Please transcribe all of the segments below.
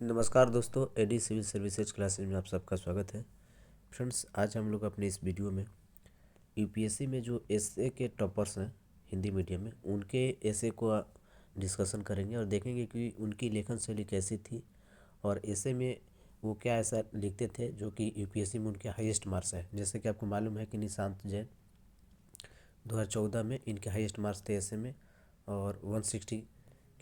नमस्कार दोस्तों, AD civil services classes में आप सबका स्वागत है। फ्रेंड्स, आज हम लोग अपने इस वीडियो में यूपीएससी में जो एसए के टॉपर्स हैं हिंदी मीडियम में, उनके एसए को डिस्कशन करेंगे और देखेंगे कि उनकी लेखन शैली कैसी थी और एसए में वो क्या ऐसा लिखते थे जो कि यूपीएससी में उनके हाईएस्ट मार्क्स है। जैसे कि आपको मालूम है कि निशांत जैन 2014 में इनके हाईएस्ट मार्क्स थे एसए में और 160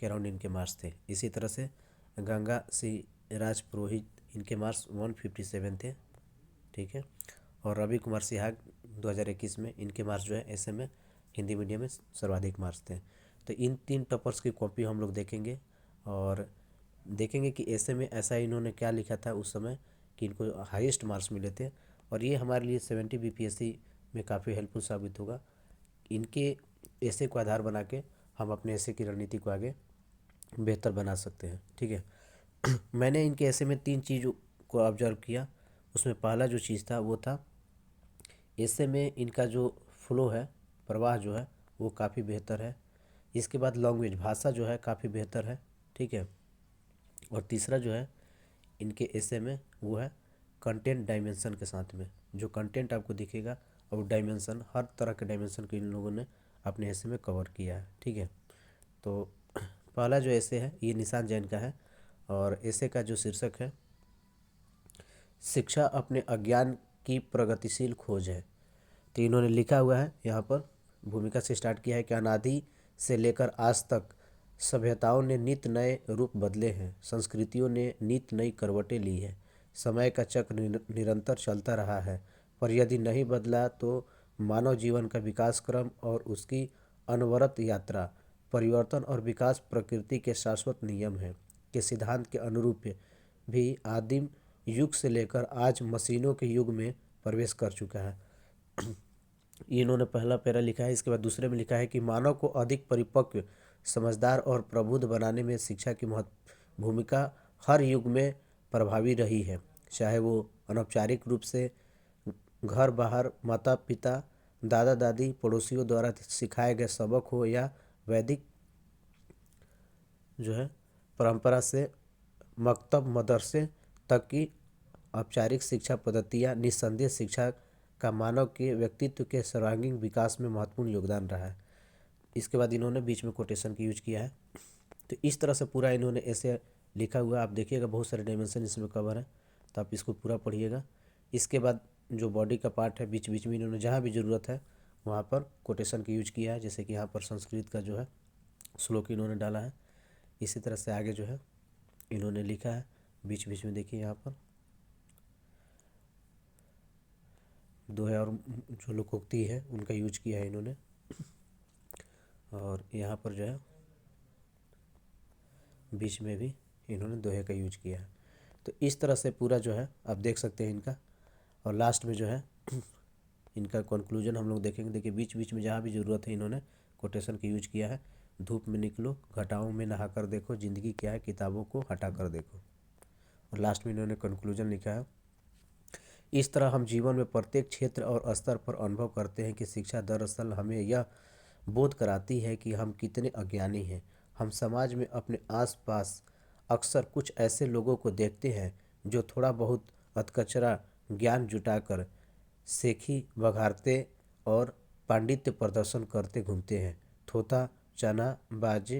के अराउंड इनके मार्क्स थे। इसी तरह से गंगा सिंह राज पुरोहित, इनके मार्क्स 157 थे, ठीक है। और रवि कुमार सिहाग 2021 में इनके मार्क्स जो है एसए में हिंदी मीडियम में सर्वाधिक मार्क्स थे। तो इन तीन टॉपर्स की कॉपी हम लोग देखेंगे और देखेंगे कि एसए में ऐसा इन्होंने क्या लिखा था उस समय कि इनको हाईएस्ट मार्क्स मिले थे। और ये हमारे लिए 70 बीपीएससी में काफ़ी हेल्पफुल साबित होगा। इनके एसए को आधार बना के हम अपने एसए की रणनीति को आगे बेहतर बना सकते हैं, ठीक है। मैंने इनके ऐसे में तीन चीज़ों को ऑब्जर्व किया। उसमें पहला जो चीज़ था वो था ऐसे में इनका जो फ्लो है, प्रवाह जो है वो काफ़ी बेहतर है। इसके बाद लैंग्वेज, भाषा जो है काफ़ी बेहतर है, ठीक है। और तीसरा जो है इनके ऐसे में वो है कंटेंट डायमेंशन के साथ में। जो कंटेंट आपको दिखेगा और डायमेंशन, हर तरह के डायमेंशन को इन लोगों ने अपने ऐसे में कवर किया है, ठीक है। तो पहला जो ऐसे है ये निशांत जैन का है और ऐसे का जो शीर्षक है शिक्षा अपने अज्ञान की प्रगतिशील खोज है। तो इन्होंने लिखा हुआ है यहाँ पर, भूमिका से स्टार्ट किया है कि अनादि से लेकर आज तक सभ्यताओं ने नित नए रूप बदले हैं, संस्कृतियों ने नित नई करवटें ली है, समय का चक्र निरंतर चलता रहा है, पर यदि नहीं बदला तो मानव जीवन का विकास क्रम और उसकी अनवरत यात्रा, परिवर्तन और विकास प्रकृति के शाश्वत नियम है के सिद्धांत के अनुरूप भी आदिम युग से लेकर आज मशीनों के युग में प्रवेश कर चुका है। ये इन्होंने पहला पैरा लिखा है। इसके बाद दूसरे में लिखा है कि मानव को अधिक परिपक्व, समझदार और प्रबुद्ध बनाने में शिक्षा की महत्व भूमिका हर युग में प्रभावी रही है, चाहे वो अनौपचारिक रूप से घर बाहर माता पिता दादा दादी पड़ोसियों द्वारा सिखाए गए सबक हो या वैदिक जो है परंपरा से मकतब मदरसे तक की औपचारिक शिक्षा पद्धतियाँ। निस्संदेह शिक्षा का मानव के व्यक्तित्व के सर्वांगीण विकास में महत्वपूर्ण योगदान रहा है। इसके बाद इन्होंने बीच में कोटेशन की यूज किया है। तो इस तरह से पूरा इन्होंने ऐसे लिखा हुआ, आप देखिएगा बहुत सारे डायमेंशन इसमें कवर है, तो आप इसको पूरा पढ़िएगा। इसके बाद जो बॉडी का पार्ट है बीच बीच में इन्होंने जहाँ भी ज़रूरत है वहाँ पर कोटेशन की यूज किया है। जैसे कि यहाँ पर संस्कृत का जो है श्लोक इन्होंने डाला है। इसी तरह से आगे जो है इन्होंने लिखा है बीच बीच में, देखिए यहाँ पर दोहे और जो लोकोक्ति है उनका यूज किया है इन्होंने। और यहाँ पर जो है बीच में भी इन्होंने दोहे का यूज किया है। तो इस तरह से पूरा जो है आप देख सकते हैं इनका। और लास्ट में जो है इनका कंक्लूजन हम लोग देखेंगे। देखिए बीच बीच में जहाँ भी ज़रूरत है इन्होंने कोटेशन का यूज किया है। धूप में निकलो, घटाओं में नहा कर देखो, ज़िंदगी क्या है किताबों को हटा कर देखो। और लास्ट में इन्होंने कंक्लूजन लिखा है, इस तरह हम जीवन में प्रत्येक क्षेत्र और स्तर पर अनुभव करते हैं कि शिक्षा दरअसल हमें यह बोध कराती है कि हम कितने अज्ञानी हैं। हम समाज में अपने आसपास अक्सर कुछ ऐसे लोगों को देखते हैं जो थोड़ा बहुत अधकचरा ज्ञान जुटाकर सेखी बघारते और पांडित्य प्रदर्शन करते घूमते हैं, थोथा चना बाज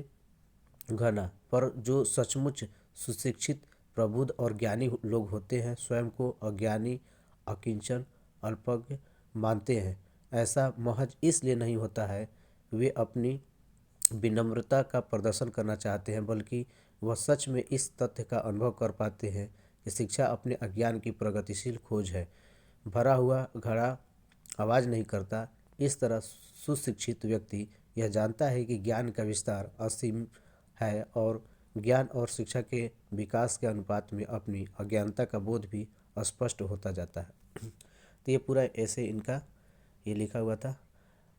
घना। पर जो सचमुच सुशिक्षित प्रबुद्ध और ज्ञानी लोग होते हैं स्वयं को अज्ञानी, अकिंचन, अल्पज्ञ मानते हैं। ऐसा महज इसलिए नहीं होता है वे अपनी विनम्रता का प्रदर्शन करना चाहते हैं, बल्कि वह सच में इस तथ्य का अनुभव कर पाते हैं कि शिक्षा अपने अज्ञान की प्रगतिशील खोज है। भरा हुआ घड़ा आवाज़ नहीं करता। इस तरह सुशिक्षित व्यक्ति यह जानता है कि ज्ञान का विस्तार असीम है और ज्ञान और शिक्षा के विकास के अनुपात में अपनी अज्ञानता का बोध भी स्पष्ट होता जाता है। तो ये पूरा ऐसे इनका ये लिखा हुआ था।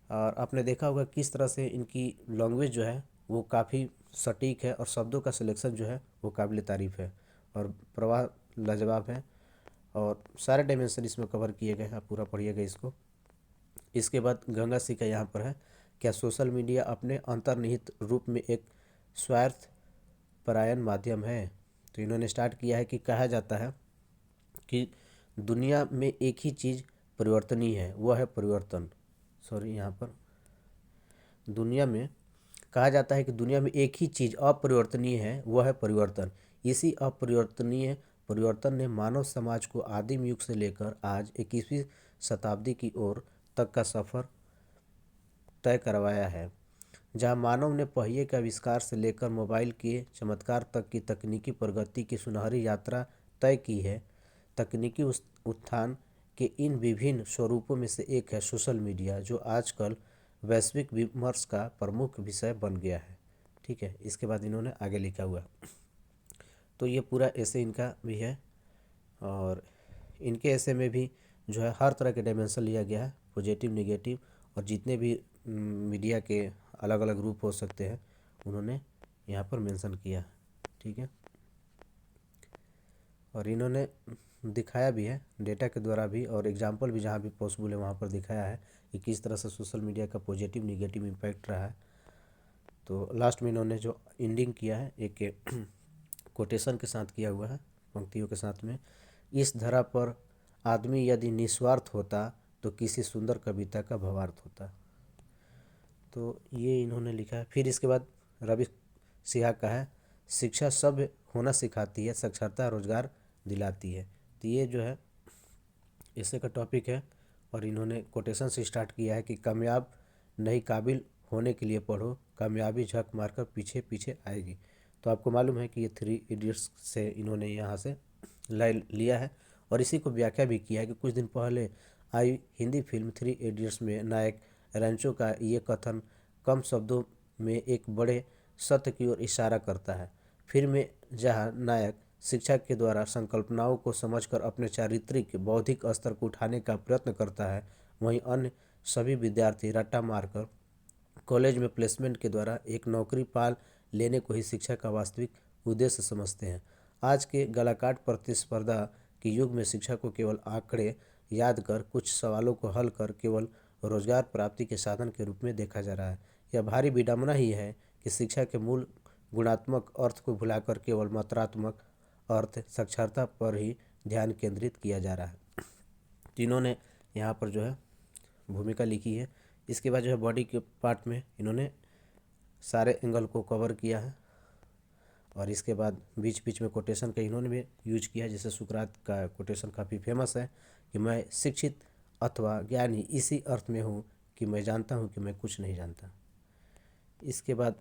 और आपने देखा होगा किस तरह से इनकी लैंग्वेज जो है वो काफ़ी सटीक है और शब्दों का सिलेक्शन जो है वो काबिल तारीफ़ है और प्रवाह लाजवाब है और सारे डायमेंशन इसमें कवर किए गए हैं। आप पूरा पढ़िएगा इसको। इसके बाद गंगा सिंह का यहाँ पर है, क्या सोशल मीडिया अपने अंतर्निहित रूप में एक स्वार्थ परायण माध्यम है। तो इन्होंने स्टार्ट किया है कि कहा जाता है कि दुनिया में एक ही चीज़ परिवर्तनीय है, वह है परिवर्तन। सॉरी, यहाँ पर दुनिया में कहा जाता है कि दुनिया में एक ही चीज़ अपरिवर्तनीय है, वह है परिवर्तन। इसी अपरिवर्तनीय परिवर्तन ने मानव समाज को आदिम युग से लेकर आज 21वीं शताब्दी की ओर तक का सफ़र तय करवाया है, जहां मानव ने पहिए के आविष्कार से लेकर मोबाइल के चमत्कार तक की तकनीकी प्रगति की सुनहरी यात्रा तय की है। तकनीकी उत्थान के इन विभिन्न स्वरूपों में से एक है सोशल मीडिया, जो आजकल वैश्विक विमर्श का प्रमुख विषय बन गया है। ठीक है, इसके बाद इन्होंने आगे लिखा हुआ, तो ये पूरा ऐसे इनका भी है, और इनके ऐसे में भी जो है हर तरह के डायमेंशन लिया गया है, पॉजिटिव, नेगेटिव, और जितने भी मीडिया के अलग अलग रूप हो सकते हैं उन्होंने यहाँ पर मेंशन किया। ठीक है, और इन्होंने दिखाया भी है डेटा के द्वारा भी, और एग्जाम्पल भी जहाँ भी पॉसिबल है वहाँ पर दिखाया है कि किस तरह से सोशल मीडिया का पॉजिटिव निगेटिव इम्पैक्ट रहा है। तो लास्ट में इन्होंने जो एंडिंग किया है एक कोटेशन के साथ किया हुआ है, पंक्तियों के साथ में, इस धरा पर आदमी यदि निस्वार्थ होता तो किसी सुंदर कविता का भावार्थ होता। तो ये इन्होंने लिखा है। फिर इसके बाद रवि सिहा का है, शिक्षा सभ्य होना सिखाती है, साक्षरता रोजगार दिलाती है। तो ये जो है इससे का टॉपिक है, और इन्होंने कोटेशन से स्टार्ट किया है कि कामयाब नहीं काबिल होने के लिए पढ़ो, कामयाबी झक मारकर पीछे पीछे आएगी। तो आपको मालूम है कि ये 3 इडियट्स से इन्होंने यहाँ से लिया है, और इसी को व्याख्या भी किया है कि कुछ दिन पहले आई हिंदी फिल्म 3 इडियट्स में नायक रैंचो का ये कथन कम शब्दों में एक बड़े सत्य की ओर इशारा करता है। फिल्म में जहाँ नायक शिक्षा के द्वारा संकल्पनाओं को समझकर अपने चारित्रिक बौद्धिक स्तर को उठाने का प्रयत्न करता है, वहीं अन्य सभी विद्यार्थी रट्टा मारकर कॉलेज में प्लेसमेंट के द्वारा एक नौकरी पाल लेने को ही शिक्षा का वास्तविक उद्देश्य समझते हैं। आज के गलाकाट प्रतिस्पर्धा के युग में शिक्षा को केवल आंकड़े याद कर कुछ सवालों को हल कर केवल रोजगार प्राप्ति के साधन के रूप में देखा जा रहा है। यह भारी विडंबना ही है कि शिक्षा के मूल गुणात्मक अर्थ को भुलाकर केवल मात्रात्मक अर्थ साक्षरता पर ही ध्यान केंद्रित किया जा रहा है। जिन्होंने यहाँ पर जो है भूमिका लिखी है। इसके बाद जो है बॉडी के पार्ट में इन्होंने सारे एंगल को कवर किया है, और इसके बाद बीच बीच में कोटेशन का इन्होंने भी यूज किया है। जैसे सुकरात का कोटेशन काफ़ी फेमस है कि मैं शिक्षित अथवा ज्ञानी इसी अर्थ में हूँ कि मैं जानता हूँ कि मैं कुछ नहीं जानता। इसके बाद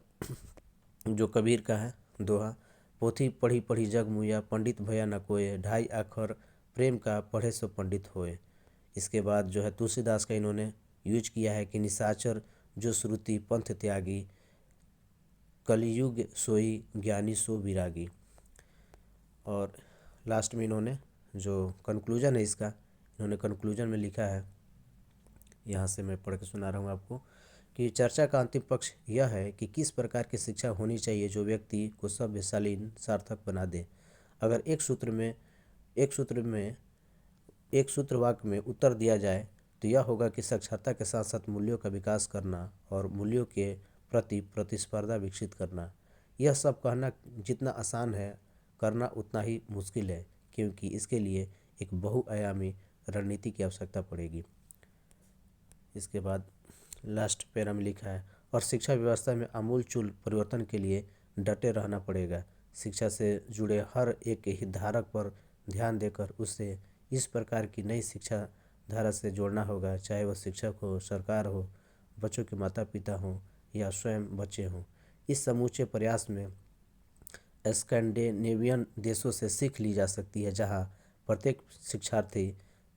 जो कबीर का है दोहा, पोथी पढ़ी पढ़ी जग मुया, पंडित भया न कोय, ढाई अक्षर प्रेम का पढ़े सो पंडित होए। इसके बाद जो है तुलसीदास का इन्होंने यूज किया है कि निशाचर जो श्रुति पंथ त्यागी, कलियुग सोई ज्ञानी सो विरागी। और लास्ट में इन्होंने जो कंक्लूजन है इसका, इन्होंने कंक्लूजन में लिखा है, यहाँ से मैं पढ़ के सुना रहा हूँ आपको, कि चर्चा का अंतिम पक्ष यह है कि किस प्रकार की शिक्षा होनी चाहिए जो व्यक्ति को सभ्य, शालीन, सार्थक बना दे। अगर एक सूत्र वाक्य में उत्तर दिया जाए तो यह होगा कि साक्षरता के साथ साथ मूल्यों का विकास करना और मूल्यों के प्रति प्रतिस्पर्धा विकसित करना। यह सब कहना जितना आसान है, करना उतना ही मुश्किल है, क्योंकि इसके लिए एक बहुआयामी रणनीति की आवश्यकता पड़ेगी। इसके बाद लास्ट पैरा में लिखा है, और शिक्षा व्यवस्था में आमूलचूल परिवर्तन के लिए डटे रहना पड़ेगा। शिक्षा से जुड़े हर एक हितधारक पर ध्यान देकर उसे इस प्रकार की नई शिक्षा धारा से जोड़ना होगा, चाहे वह शिक्षक हो, सरकार हो, बच्चों के माता पिता हों या स्वयं बच्चे हों। इस समूचे प्रयास में स्कैंडिनेवियन देशों से सीख ली जा सकती है, जहाँ प्रत्येक शिक्षार्थी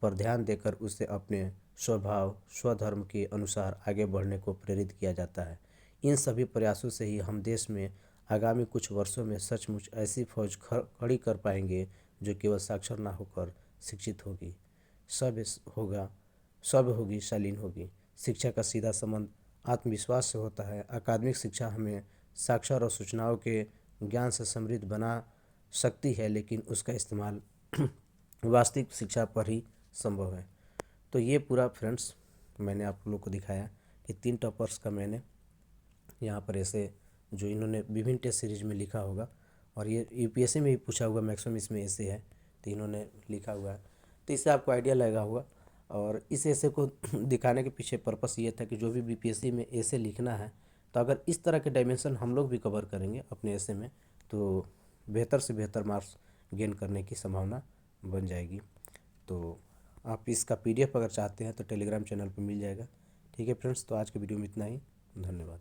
पर ध्यान देकर उसे अपने स्वभाव, स्वधर्म के अनुसार आगे बढ़ने को प्रेरित किया जाता है। इन सभी प्रयासों से ही हम देश में आगामी कुछ वर्षों में सचमुच ऐसी फौज खड़ी कर पाएंगे जो केवल साक्षर ना होकर शिक्षित होगी, सभ्य होगी, शालीन होगी। शिक्षा का सीधा संबंध आत्मविश्वास से होता है। अकादमिक शिक्षा हमें साक्षर और सूचनाओं के ज्ञान से समृद्ध बना सकती है, लेकिन उसका इस्तेमाल वास्तविक शिक्षा पर ही संभव है। तो ये पूरा फ्रेंड्स मैंने आप लोग को दिखाया कि 3 टॉपर्स का मैंने यहाँ पर ऐसे जो इन्होंने विभिन्न टेस्ट सीरीज में लिखा होगा और ये यूपीएससी में भी पूछा हुआ मैक्सिमम इसमें ऐसे है, तो इन्होंने लिखा हुआ है। तो इससे आपको आइडिया लगा होगा। और इस ऐसे को दिखाने के पीछे पर्पस ये था कि जो भी बीपीएससी में ऐसे लिखना है, तो अगर इस तरह के डायमेंशन हम लोग भी कवर करेंगे अपने ऐसे में, तो बेहतर से बेहतर मार्क्स गेन करने की संभावना बन जाएगी। तो आप इसका पीडीएफ अगर चाहते हैं तो टेलीग्राम चैनल पर मिल जाएगा। ठीक है फ्रेंड्स, तो आज के वीडियो में इतना ही। धन्यवाद।